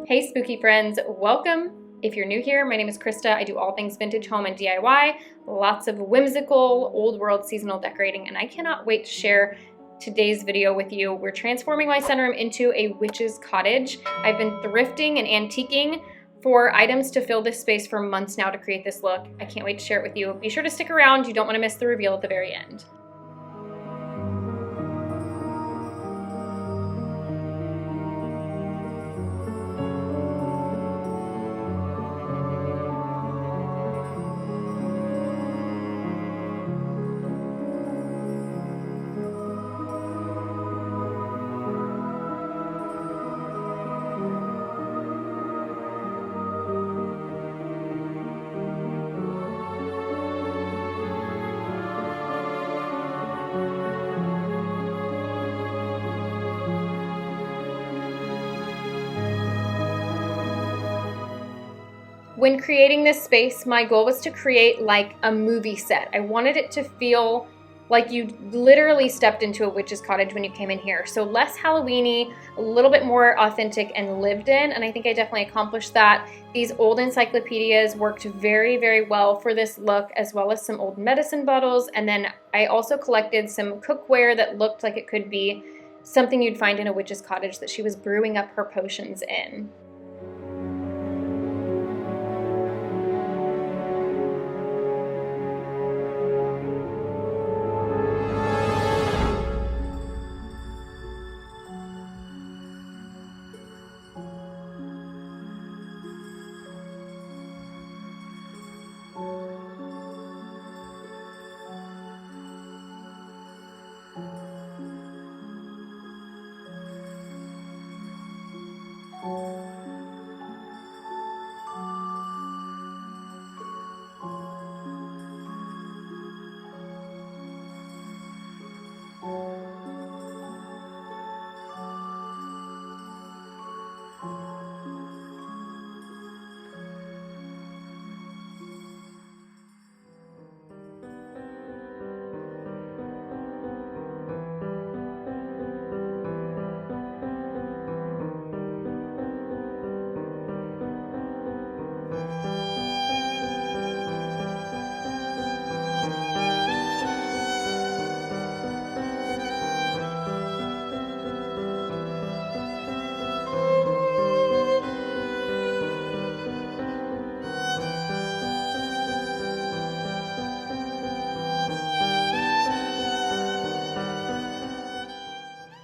Hey spooky friends, welcome. If you're new here, my name is Krista. I do all things vintage home and DIY, lots of whimsical, old world seasonal decorating, and I cannot wait to share today's video with you. We're transforming my sunroom into a witch's cottage. I've been thrifting and antiquing for items to fill this space for months now to create this look. I can't wait to share it with you. Be sure to stick around. You don't want to miss the reveal at the very end. When creating this space, my goal was to create like a movie set. I wanted it to feel like you literally stepped into a witch's cottage when you came in here. So less Halloween-y, a little bit more authentic and lived in, and I think I definitely accomplished that. These old encyclopedias worked very, very well for this look, as well as some old medicine bottles, and then I also collected some cookware that looked like it could be something you'd find in a witch's cottage that she was brewing up her potions in.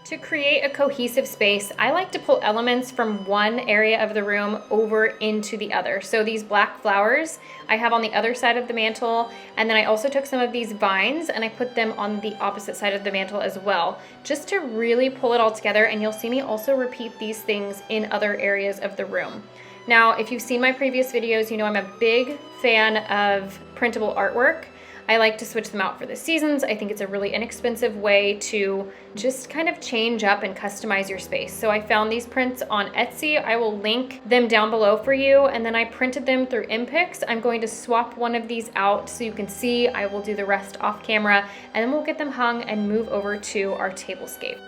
To create a cohesive space, I like to pull elements from one area of the room over into the other. So these black flowers I have on the other side of the mantle, and then I also took some of these vines and I put them on the opposite side of the mantle as well, just to really pull it all together. And you'll see me also repeat these things in other areas of the room. Now, if you've seen my previous videos, you know I'm a big fan of printable artwork. I like to switch them out for the seasons. I think it's a really inexpensive way to just kind of change up and customize your space. So I found these prints on Etsy. I will link them down below for you. And then I printed them through MPIX. I'm going to swap one of these out so you can see. I will do the rest off camera, and then we'll get them hung and move over to our tablescape.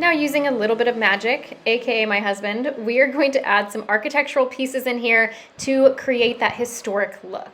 now, using a little bit of magic, aka my husband, we are going to add some architectural pieces in here to create that historic look.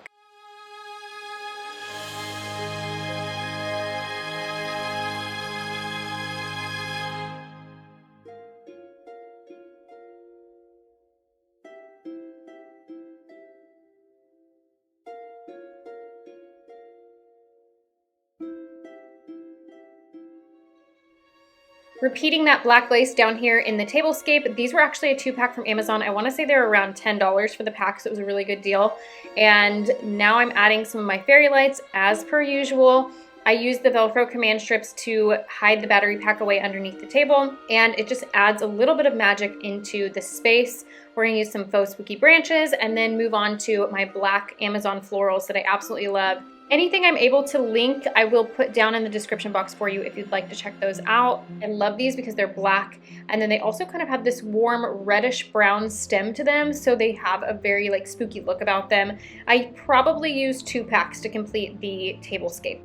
Repeating that black lace down here in the tablescape. These were actually a 2-pack from Amazon. I want to say they were around $10 for the pack, so it was a really good deal. And now I'm adding some of my fairy lights as per usual. I use the Velcro command strips to hide the battery pack away underneath the table, and it just adds a little bit of magic into the space. We're gonna use some faux spooky branches and then move on to my black Amazon florals that I absolutely love. Anything I'm able to link, I will put down in the description box for you if you'd like to check those out. I love these because they're black, and then they also kind of have this warm reddish brown stem to them, so they have a very like spooky look about them. I probably used 2 packs to complete the tablescape.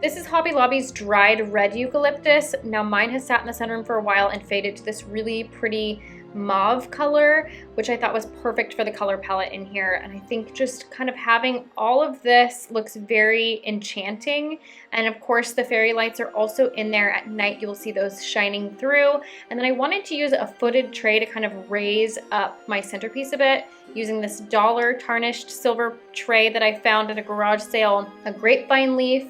This is Hobby Lobby's dried red eucalyptus. Now mine has sat in the sunroom for a while and faded to this really pretty mauve color, which I thought was perfect for the color palette in here. And I think just kind of having all of this looks very enchanting. And of course the fairy lights are also in there at night. You'll see those shining through. And then I wanted to use a footed tray to kind of raise up my centerpiece a bit, using this dollar tarnished silver tray that I found at a garage sale, a grapevine leaf,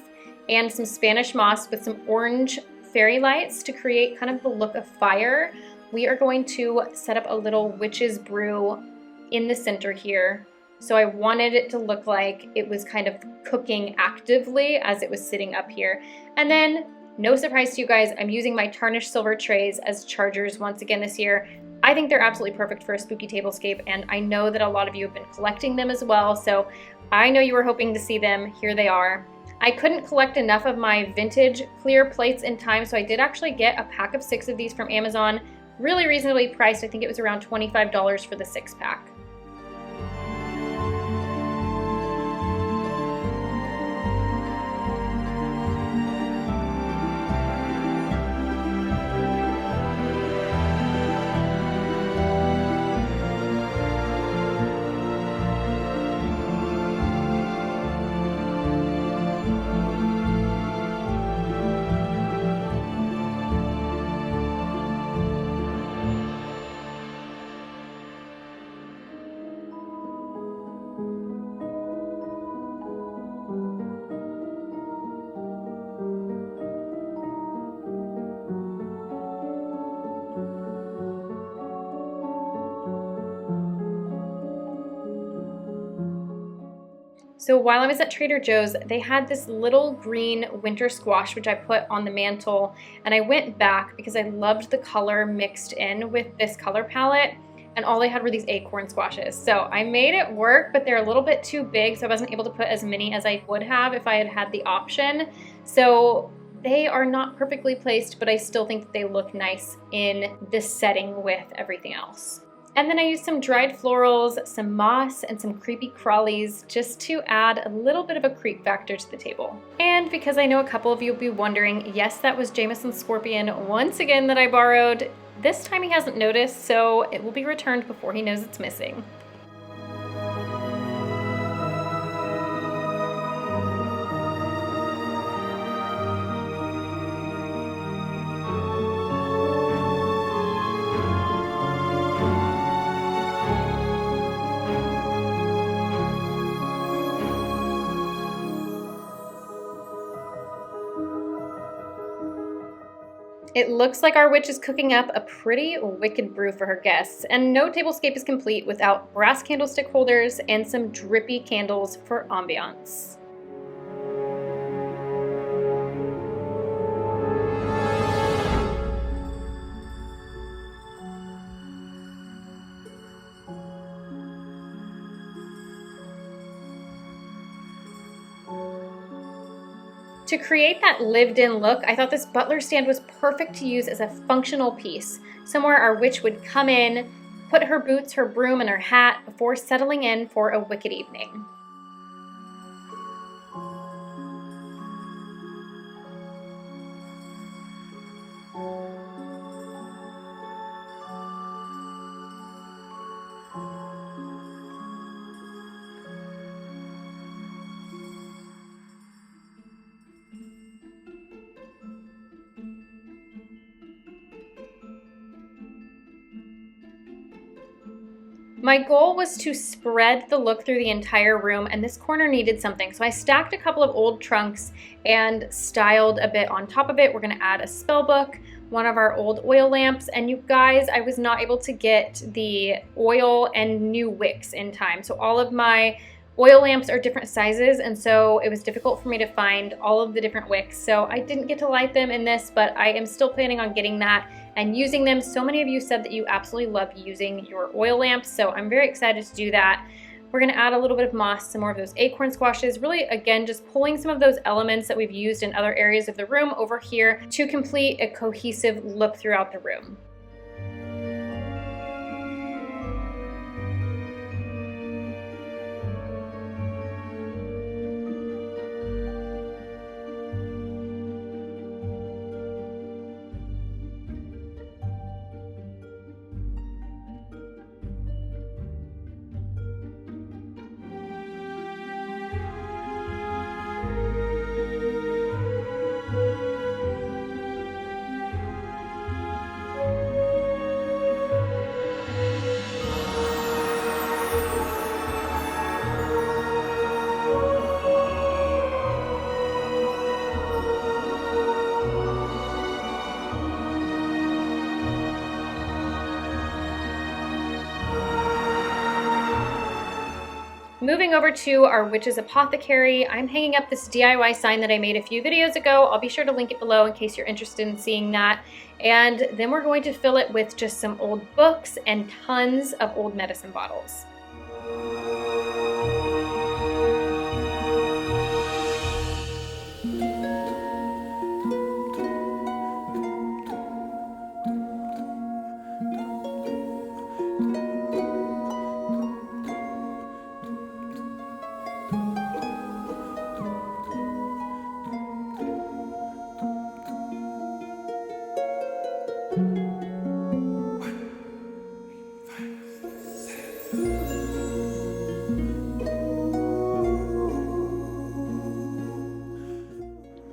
and some Spanish moss with some orange fairy lights to create kind of the look of fire. We are going to set up a little witch's brew in the center here. So I wanted it to look like it was kind of cooking actively as it was sitting up here. And then, no surprise to you guys, I'm using my tarnished silver trays as chargers once again this year. I think they're absolutely perfect for a spooky tablescape, and I know that a lot of you have been collecting them as well, so I know you were hoping to see them. Here they are. I couldn't collect enough of my vintage clear plates in time, so I did actually get a pack of 6 of these from Amazon, really reasonably priced. I think it was around $25 for the 6-pack. So while I was at Trader Joe's, they had this little green winter squash, which I put on the mantle, and I went back because I loved the color mixed in with this color palette, and all they had were these acorn squashes. So I made it work, but they're a little bit too big, so I wasn't able to put as many as I would have if I had had the option. So they are not perfectly placed, but I still think that they look nice in this setting with everything else. And then I used some dried florals, some moss, and some creepy crawlies just to add a little bit of a creep factor to the table. And because I know a couple of you will be wondering, yes, that was Jameson's scorpion once again that I borrowed. This time he hasn't noticed, so it will be returned before he knows it's missing. It looks like our witch is cooking up a pretty wicked brew for her guests, and no tablescape is complete without brass candlestick holders and some drippy candles for ambiance. To create that lived-in look, I thought this butler stand was perfect to use as a functional piece, somewhere our witch would come in, put her boots, her broom, and her hat before settling in for a wicked evening. My goal was to spread the look through the entire room, and this corner needed something. So I stacked a couple of old trunks and styled a bit on top of it. We're gonna add a spell book, one of our old oil lamps, and you guys, I was not able to get the oil and new wicks in time. So all of my oil lamps are different sizes, and so it was difficult for me to find all of the different wicks. So I didn't get to light them in this, but I am still planning on getting that and using them. So many of you said that you absolutely love using your oil lamps, so I'm very excited to do that. We're gonna add a little bit of moss, some more of those acorn squashes, really again, just pulling some of those elements that we've used in other areas of the room over here to complete a cohesive look throughout the room. Moving over to our Witch's Apothecary, I'm hanging up this DIY sign that I made a few videos ago. I'll be sure to link it below in case you're interested in seeing that. And then we're going to fill it with just some old books and tons of old medicine bottles.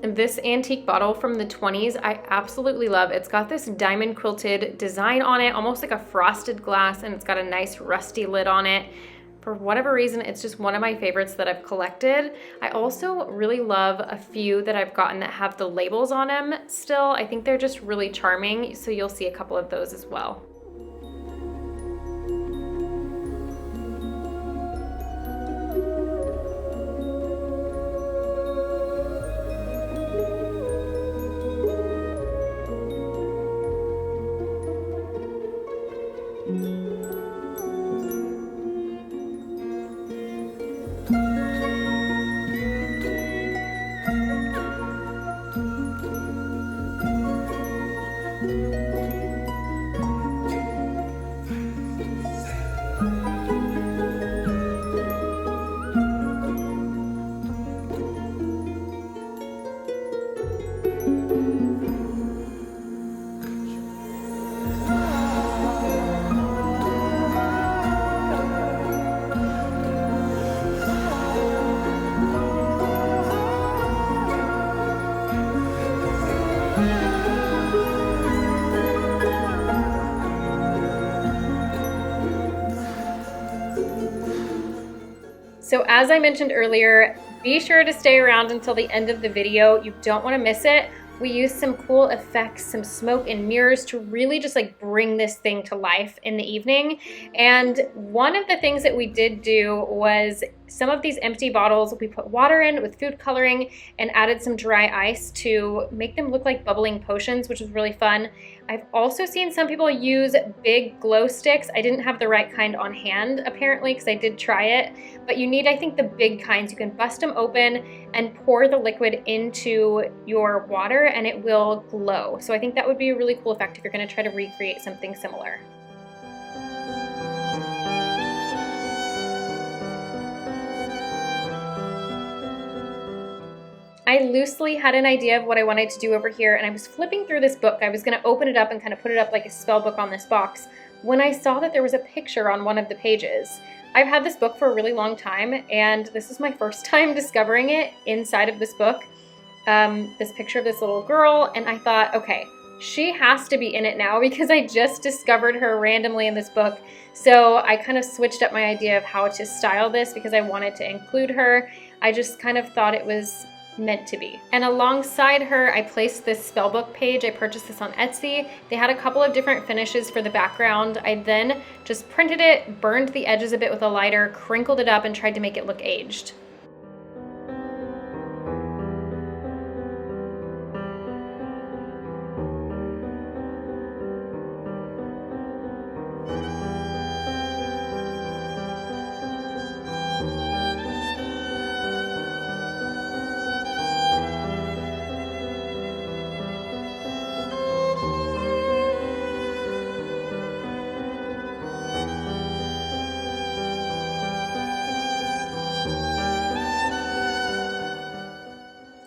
This antique bottle from the 20s, I absolutely love. It's got this diamond quilted design on it, almost like a frosted glass, and it's got a nice rusty lid on it. For whatever reason, it's just one of my favorites that I've collected. I also really love a few that I've gotten that have the labels on them still. I think they're just really charming, so you'll see a couple of those as well. So as I mentioned earlier, be sure to stay around until the end of the video. You don't want to miss it. We used some cool effects, some smoke and mirrors to really just like bring this thing to life in the evening. And one of the things that we did do was some of these empty bottles we put water in with food coloring and added some dry ice to make them look like bubbling potions, which was really fun. I've also seen some people use big glow sticks. I didn't have the right kind on hand apparently because I did try it, but you need, I think, the big kinds. You can bust them open and pour the liquid into your water and it will glow. So I think that would be a really cool effect if you're going to try to recreate something similar. I loosely had an idea of what I wanted to do over here, and I was flipping through this book. I was going to open it up and kind of put it up like a spell book on this box when I saw that there was a picture on one of the pages. I've had this book for a really long time, and this is my first time discovering it inside of this book. This picture of this little girl, and I thought, okay, she has to be in it now because I just discovered her randomly in this book. So I kind of switched up my idea of how to style this because I wanted to include her. I just kind of thought it was meant to be. And alongside her, I placed this Spellbook Page. I purchased this on Etsy. They had a couple of different finishes for the background. I then just printed it, burned the edges a bit with a lighter, crinkled it up, and tried to make it look aged.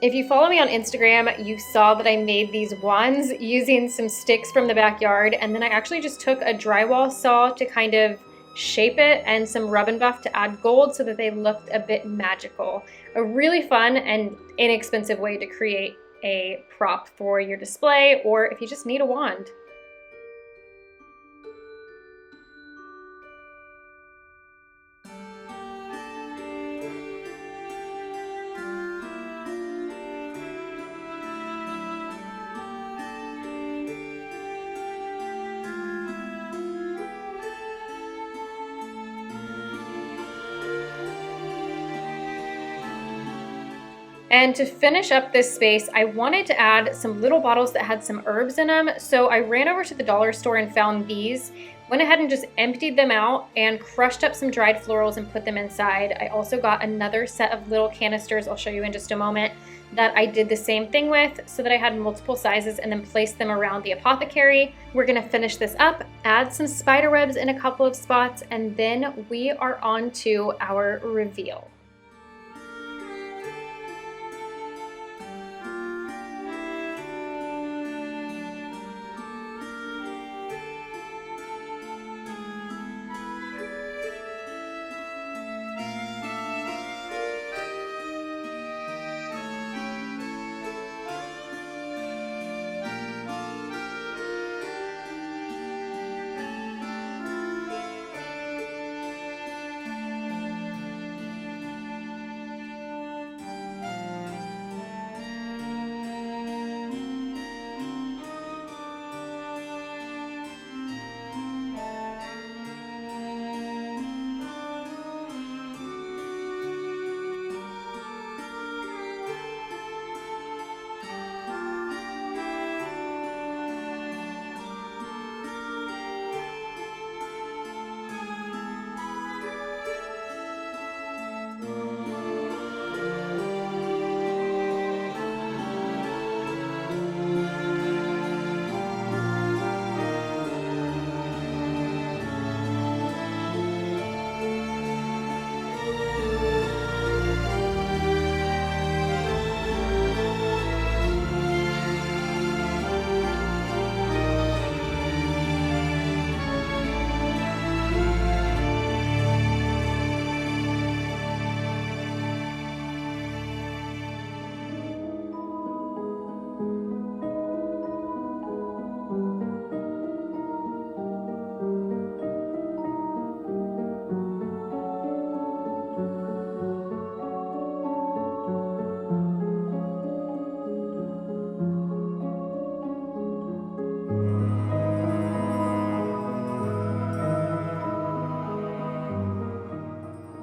If you follow me on Instagram, you saw that I made these wands using some sticks from the backyard, and then I actually just took a drywall saw to kind of shape it and some rub and buff to add gold so that they looked a bit magical. A really fun and inexpensive way to create a prop for your display, or if you just need a wand. And to finish up this space, I wanted to add some little bottles that had some herbs in them. So I ran over to the dollar store and found these, went ahead and just emptied them out and crushed up some dried florals and put them inside. I also got another set of little canisters, I'll show you in just a moment, that I did the same thing with so that I had multiple sizes and then placed them around the Apothecary. We're gonna finish this up, add some spider webs in a couple of spots, and then we are on to our reveal.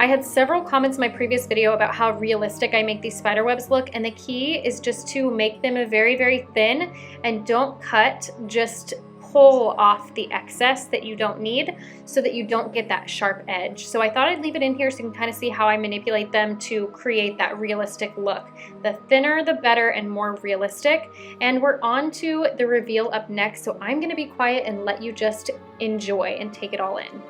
had several comments in my previous video about how realistic I make these spider webs look, and the key is just to make them very, very thin and don't cut, just pull off the excess that you don't need so that you don't get that sharp edge. So I thought I'd leave it in here so you can kind of see how I manipulate them to create that realistic look. The thinner, the better and more realistic. And we're on to the reveal up next, so I'm gonna be quiet and let you just enjoy and take it all in.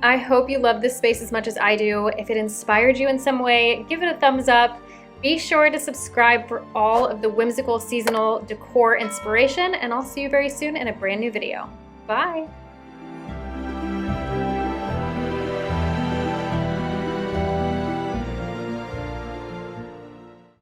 I hope you love this space as much as I do. If it inspired you in some way, give it a thumbs up. Be sure to subscribe for all of the whimsical seasonal decor inspiration, and I'll see you very soon in a brand new video. Bye.